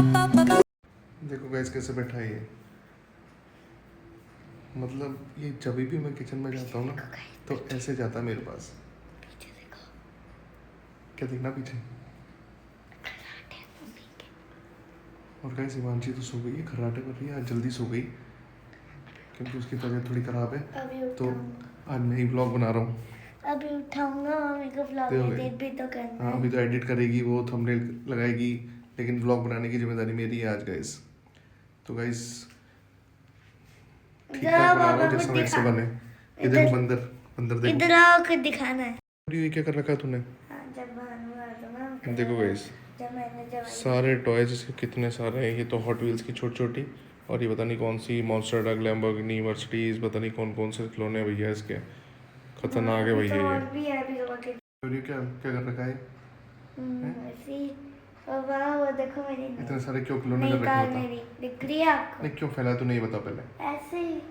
देखो गाइस कैसे बैठा है ये। मतलब ये जब भी मैं किचन में जाता हूँ ना तो ऐसे जाता है मेरे पास। क्या देखना पीछे। और गाइस हिमांशी तो सो गई है, खर्राटे कर रही है। आज जल्दी सो गई क्योंकि उसकी तबीयत थोड़ी ख़राब है। तो आज मैं ही ब्लॉग बना रहा हूँ। अभी उठाऊंगा, मम्मी को ब्लॉग एडिट भी तो करना है। हाँ अभी तो एडिट करेगी, वो थंबनेल लगाएगी, लेकिन ब्लॉग बनाने की जिम्मेदारी मेरी है आज गाइस। तो गाइस ठीक ठाक बना रहा हूँ जैसा मेरे से बने। ये देखो बंदर, बंदर देखो। इधर आओ, कुछ दिखाना है। ये क्या कर रखा है तूने? जब भानु आ तो ना, देखो गाइस जब मैंने सारे टॉयज इसके कितने सारे हैं। ये तो हॉट व्हील्स की छोटी छोटी, और ये पता नहीं कौन सी मॉन्स्टर डग, लैम्बोर्गिनी, मर्सिडीज, पता नहीं कौन कौन से खिलौने हैं भैया इसके। खतरनाक है भैया ये। और भी है अभी और ये क्या क्या कर रखा है? ऐसी। और वहाँ वो देखो मेरी इतने सारे क्यों खिलौने कर नई रखे कार बता? मेरी दिख रही है आपको? नहीं क्यों फैला तू, नहीं बता पहले। ऐसे ही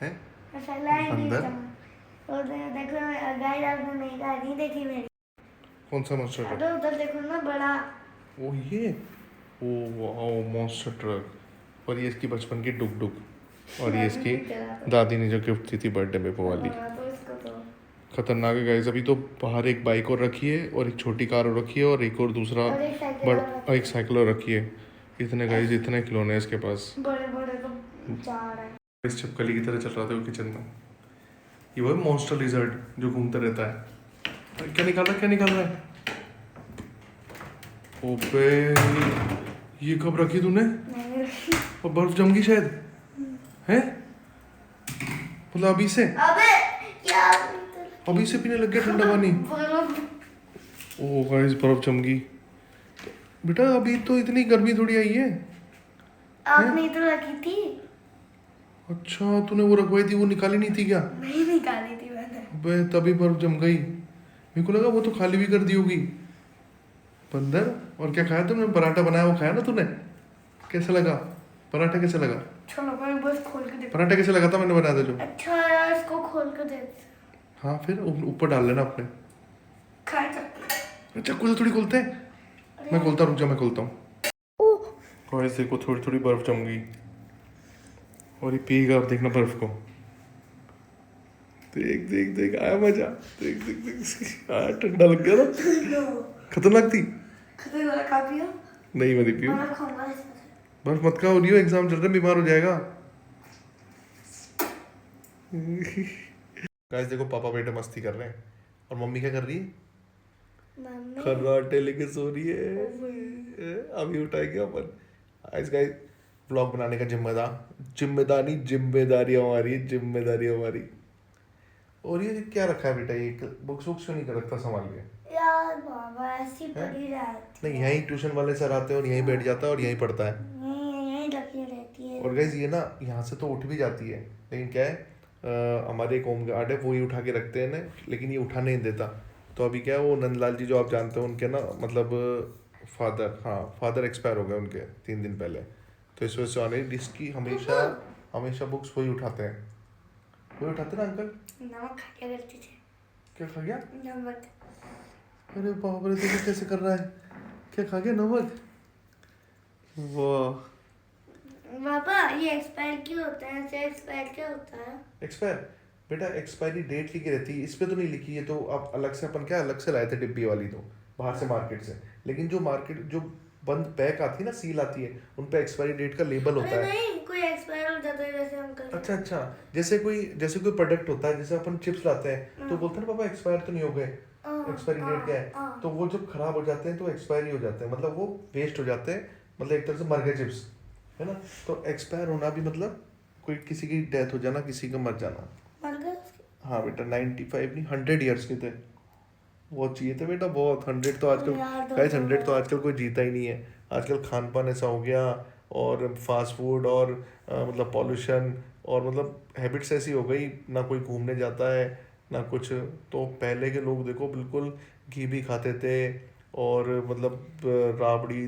हैं? मैं फैलाएंगी अंदर? और देखो गाइस, आपने नई कार नहीं देखी मेरी? कौन सा मॉन्स्टर ट्रक? अरे उधर देखो ना, बड़ा। ओ ये, ओ वाओ मॉन्स्टर ट्रक। और ये इसकी बचपन की डुग डुग, और ये इसकी दादी ने जो गिफ्ट दी थी बर्थडे पे वो वाली। तो इसको तो खतरनाक है गाइस। अभी तो बाहर एक बाइक और रखी है, और एक छोटी कार और रखी है, और एक और दूसरा और एक साइकिल और बड़ा एक साइकिल और रखी है। इतने गाइस, इतने खिलौने हैं इसके पास। बड़े बड़े तो चार है। इस छिपकली की तरह चल रहा था वो किचन में। ये वो मॉन्स्टर लिजर्ड जो घूमता रहता है। क्या निकाल रहा है, क्या निकाल रहा है? ओपे, ये कब रखी तूने? मैंने रखी। और बर्फ जम गई शायद है, मतलब अभी से? अबे क्या, अभी से पीने लग गया ठंडा पानी? बर्फ। ओ गाइस बर्फ जम गई। बेटा अभी तो इतनी गर्मी थोड़ी आई है। आपने तो रखी थी। अच्छा तूने वो रखवाई थी, वो निकाली नहीं थी क्या? नहीं निकाली थी मैंने। अबे तभी बर्फ जम गई। मेरे को लगा वो तो खाली भी कर दी होगी। बंदर। और क्या खाया तुमने? पराठा बनाया वो खाया ना तूने? कैसा लगा पराठा, कैसा लगा? अच्छा लगा, बस खोल के देख। पराठा कैसा लगा था मैंने बनाया था जो? अच्छा यार, इसको खोल के देख। हाँ फिर ऊपर डाल लेना अपने। खा सकते। चक्कू से थोड़ी खोलते हैं। मैं खोलता, रुक जा मैं खोलता हूँ। और ऐसे को थोड़ी थोड़ी बर्फ जम गई, और ये पिएगा अब देखना बर्फ को। देख देख देख आया मजा। देख देख देख आया, ठंडा लग गया ना। खतरनाक थी। खतरनाक खा पिया? नहीं मैं नहीं पीऊँ। मैं खाऊंगा इसमें। बर्फ मत खाओ, रियो एग्जाम चल रहा है, बीमार हो जाएगा। गाइस देखो पापा बेटे मस्ती कर रहे हैं, और मम्मी क्या कर रही है? मम्मी खर्राटे लेके सो रही है। अभी उठाएंगे अपन। आज गाइस व्लॉग बनाने का जिम्मेदारी हमारी, जिम्मेदारी हमारी। और ये क्या रखा है बेटा? ये बुक्स वुक्स क्यों नहीं कर रखता संभाल के? यार बाबा ऐसी पड़ी रहती नहीं यहीं ट्यूशन वाले सर आते हैं और यहीं बैठ जाता है और यहीं पढ़ता है। नहीं, यहीं रखी रहती है। और गाइस ये ना यहाँ से तो उठ भी जाती है, लेकिन क्या है हमारे एक होम गार्ड है, वो ही उठा के रखते हैं ना, लेकिन ये उठा नहीं देता। तो अभी क्या है, वो नंदलाल जी जो आप जानते हो उनके ना, मतलब फादर एक्सपायर हो गए उनके 3 दिन पहले। तो इस वजह से आने इसकी हमेशा हमेशा बुक्स वही उठाते हैं। वही उठाते ना अंकल? नमक खा क्या करती थी? क्या खा गया? नमक। अरे बाप रे, देखो कैसे कर रहा है। क्या खा गया? नमक? वाह। पापा ये एक्सपायर क्यों होता है? ऐसे एक्सपायर क्या होता है? एक्सपायर बेटा, एक्सपायरी डेट लिखी रहती है, इस पे तो नहीं लिखी है। तो आप अलग से, अपन क्या अलग से लाए थे डिब्बी वाली तो बाहर से मार्केट से, लेकिन जो मार्केट जो बंद पैक आती है ना, सील आती है, उन पे एक्सपायरी डेट का लेबल होता है। नहीं, कोई एक्सपायर हो जाता है जैसे अंकल। अच्छा, जैसे कोई प्रोडक्ट होता है, जैसे अपन चिप्स लाते हैं तो बोलते हैं ना पापा एक्सपायर तो नहीं हो गए, एक्सपायरी डेट क्या है? तो वो जब खराब हो जाते हैं तो एक्सपायरी हो जाते हैं, मतलब वो वेस्ट हो जाते हैं, मतलब एक तरह से मर गए चिप्स, है ना। तो एक्सपायर होना भी मतलब कोई किसी की डेथ हो जाना, किसी का मर जाना। हाँ बेटा 95 नहीं 100 ईयर्स के थे। बहुत चाहिए थे बेटा, बहुत। 100 तो आजकल गाइस, 100 तो आजकल कोई जीता ही नहीं है। आजकल खान पान ऐसा हो गया, और फास्ट फूड, और मतलब पॉल्यूशन, और मतलब हैबिट्स ऐसी हो गई ना, कोई घूमने जाता है ना कुछ। तो पहले के लोग देखो बिल्कुल घी भी खाते थे, और मतलब राबड़ी,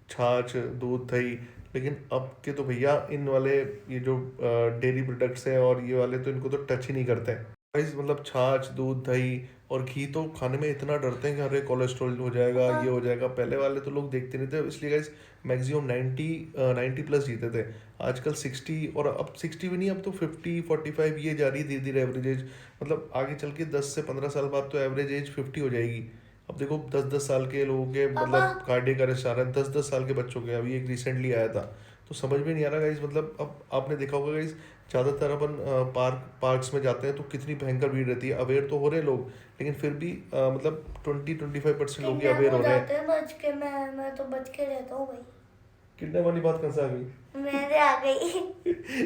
छाछ, दूध, दही। लेकिन अब के तो भैया इन वाले ये जो डेयरी प्रोडक्ट्स हैं और ये वाले, तो इनको तो टच ही नहीं करते हैं। गाइस मतलब छाछ दूध दही और घी तो खाने में इतना डरते हैं कि अरे कोलेस्ट्रॉल हो जाएगा, ये हो जाएगा। पहले वाले तो लोग देखते नहीं थे, इसलिए गाइस मैक्सिमम 90 प्लस जीते थे। आजकल 60, और अब 60 भी नहीं, अब तो 50 45 ये जा रही है धीरे धीरे एवरेज एज। मतलब आगे चल के 10 से 15 साल बाद तो एवरेज एज 50 हो जाएगी। अब देखो 10 10 साल के लोगों के पापा मतलब कार्डियक अरेस्ट आ रहा है, 10 10 साल के बच्चों के। अभी एक रिसेंटली आया था, तो समझ में नहीं आ रहा गाइस। मतलब अब आपने देखा होगा गाइस, ज़्यादातर अपन पार्क्स में जाते हैं तो कितनी भयंकर भीड़ रहती है। अवेयर तो हो रहे हैं लोग, लेकिन फिर भी मतलब 20 25% लोग ही किडनैप अवेयर हो हो रहे हैं। जाते हैं बच के। मैं तो बच के रहता हूँ भाई। किडनैप वाली बात कहाँ से आ गई? मेरे आ गई।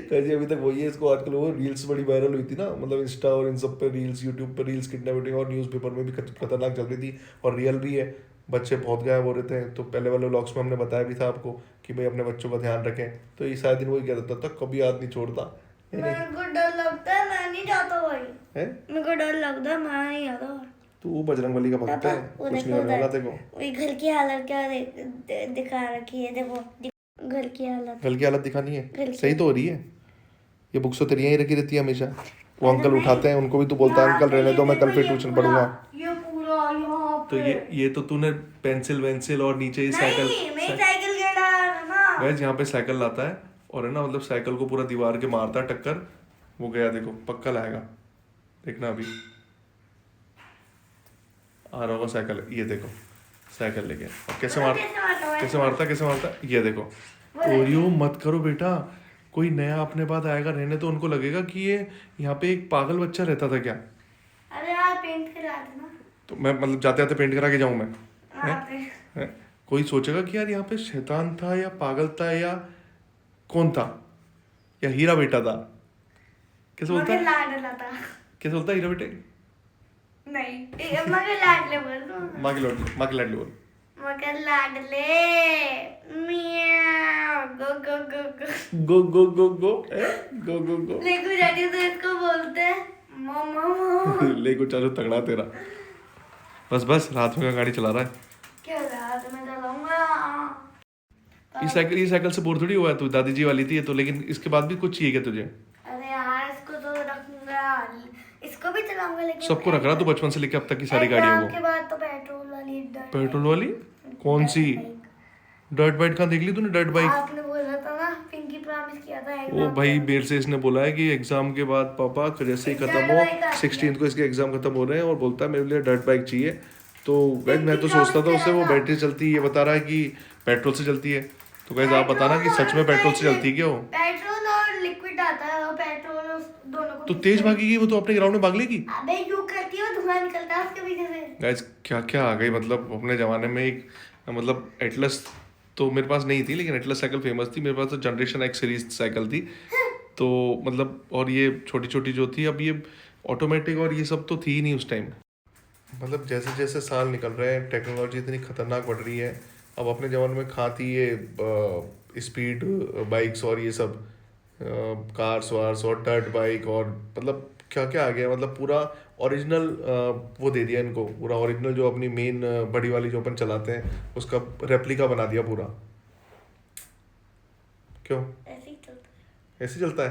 कहीं अभी तक वही है। इसको आजकल वो रील्स बड़ी वायरल हुई थी ना, मतलब इंस्टा और इन सब पे रील्स, यूट्यूब पे रील्स किडनैपिंग, और न्यूज़पेपर में भी खतरनाक चल रही थी और रियल भी है। बच्चे बहुत गायब हो रहे थे। तो पहले वाले व्लॉग्स में हमने बताया भी था आपको कि भाई अपने बच्चों का ध्यान रखें। तो ये सारे दिन वही कह देता था, कभी हाथ नहीं छोड़ता है नहीं। मेरे को डर लगता है, मैं नहीं जाता भाई। है मेरे को डर लगता है, मैं नहीं जाता। तो वो बजरंगबली का भक्त पापा है, वो कुछ नहीं देखो होने वाला उधर, देखो। वही घर की हालत क्या दिखा रखी है। देखो घर की हालत। कल की हालत दिखानी है, घर सही की। तो हो रही है। ये बुक्स तो तेरी यहीं रखी रहती है हमेशा। वो अरे अंकल नहीं, उठाते हैं, उनको भी तू बोलता है यहाँ अंकल पे रहने ये दो, मैं कल देखो, फिर ये ट्यूशन पूरा, पढ़ूंगा। ये पूरा यहाँ तो पे। ये तो तूने पेंसिल वेंसिल और नीचे ही साइकिल, नहीं, मेरी साइकिल गिरा है ना। गैस यहाँ पे साइकिल लाता है और है ना, मतलब साइकिल को पूरा दीवार के मारता है टक्कर। वो गया देखो, पक्का लाएगा, देखना अभी आ रहा होगा साइकिल। ये देखो साइकिल लेके, और कैसे मार, कैसे मारता ये देखो। ओरियो मत करो बेटा, कोई नया अपने पास आएगा रहने तो उनको लगेगा कि ये यहाँ पे एक पागल बच्चा रहता था क्या। अरे यार पेंट करा देना। तो मैं मतलब जाते जाते पेंट करा के जाऊँ मैं? वहाँ पे हैं? कोई सोचेगा कि यार यहाँ पे शैतान था या पागल था या कौन था, या हीरा बेटा था। कैसे बोलता मगर है, लाडला था। कैसे बोलता है हीरा बेटे? नहीं, मगर लाडले बोल दो। माँ की लाडली, माँ की लाडली बोल। मगर लाडले। मियाँ गो गो गो गो। गो गो गो गो गो गो गो। देखो जाती तो इसको बोलते हैं मामा। ले को चाचू तगड़ा तेरा। बस बस रात में का गाड़ी चला रहा है। क्या रात में चलाऊंगा। ये साइकिल से बोर थोड़ी हुआ है तू, दादी जी वाली थी ये तो। लेकिन इसके बाद भी कुछ चाहिए क्या तुझे? अरे यार इसको तो रखूंगा, इसको भी चलाऊंगा, लेकिन सबको रख रहा तू बचपन से लेके अब तक की सारी गाड़ियों एग्जाम को। के बाद तो पेट्रोल वाली डर। पेट्रोल वाली कौन सी? डर्ट बाइक कहाँ देख ली तूने, डर्ट बाइक? आपने बोला था ना, पिंकी प्रॉमिस किया था ओ भाई मेरे से इसने बोला है कि एग्जाम के बाद पापा जैसे ही खत्म हो, 16 को इसके एग्जाम खत्म हो रहे हैं, और बोलता है मेरे लिए डर्ट बाइक चाहिए। तो गैस मैं तो सोचता था उससे वो बैटरी चलती है, ये बता रहा है कि पेट्रोल से चलती है। तो गैस आप बताना कि सच में पेट्रोल से चलती है क्या वो? पेट्रोल और लिक्विड आता है, और पेट्रोल दोनों को तो तेज भागेगी वो तो अपने ग्राउंड में भाग लेगी। अबे क्यों करती है, धुआं निकलता है उसके पीछे से। गैस क्या क्या आ गई। मतलब अपने ज़माने में एक मतलब एटलस तो मेरे पास नहीं थी, लेकिन एटलस साइकिल फेमस थी। मेरे पास तो जनरेशन एक्स सीरीज साइकिल थी। तो मतलब और ये छोटी छोटी जो थी, अब ये ऑटोमेटिक और ये सब तो थी ही नहीं उस टाइम। मतलब जैसे जैसे साल निकल रहे हैं टेक्नोलॉजी इतनी खतरनाक बढ़ रही है। अब अपने ज़माने में कहाँ थी ये स्पीड बाइक्स और ये सब कार्स वार्स और डर्ट बाइक, और मतलब क्या क्या आ गया। मतलब पूरा ओरिजिनल वो दे दिया इनको, पूरा ओरिजिनल जो अपनी मेन बड़ी वाली जो अपन चलाते हैं उसका रेप्लिका बना दिया पूरा। क्यों ऐसे ही चलता ऐसे चलता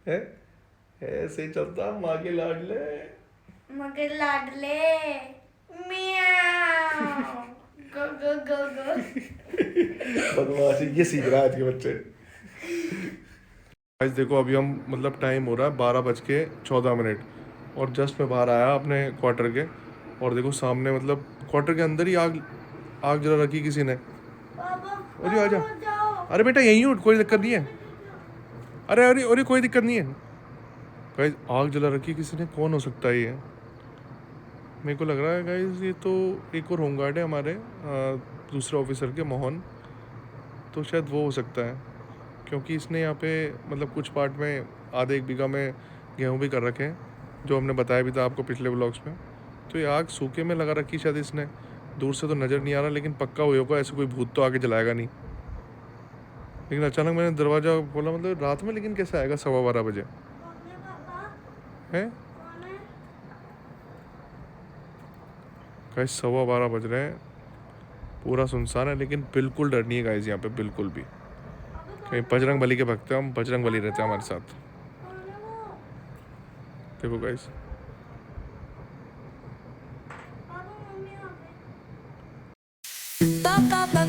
है? ऐसे ही चलता माँ के लाडले। है। मगर लाडले मियाँ गो गो गो गो। बदमाशी ये सीख रहा है आज के बच्चे। आज देखो अभी हम मतलब टाइम हो रहा है 12:14, और जस्ट मैं बाहर आया अपने क्वार्टर के, और देखो सामने मतलब क्वार्टर के अंदर ही आग आग जला रखी किसी ने। पापा अरे आजा, जाओ। अरे बेटा यहीं उठ, कोई दिक्कत नहीं है। अरे अरे अरे कोई दिक्कत नहीं है। गाइस आग जला रखी किसी ने, कौन हो सकता है ये? मेरे को लग रहा है गाइस ये तो एक और होमगार्ड है हमारे दूसरे ऑफिसर के, मोहन। तो शायद वो हो सकता है, क्योंकि इसने यहाँ पे मतलब कुछ पार्ट में आधे 1 बीघा में गेहूँ भी कर रखे हैं, जो हमने बताया भी था आपको पिछले व्लॉग्स में। तो ये आग सूखे में लगा रखी शायद इसने। दूर से तो नज़र नहीं आ रहा, लेकिन पक्का हुई होगा, ऐसे कोई भूत तो आगे जलाएगा नहीं। लेकिन अचानक मैंने दरवाज़ा खोला, मतलब रात में, लेकिन कैसे आएगा 12:15 बजे है? गाइस 12:15 बज रहे हैं, पूरा सुनसान है, लेकिन बिल्कुल डर नहीं है गाइस यहाँ पे, बिल्कुल भी। कहीं बजरंग बली के भक्त हैं हम, बजरंग बली रहते हैं हमारे साथ। देखो गाइस Ba ba ba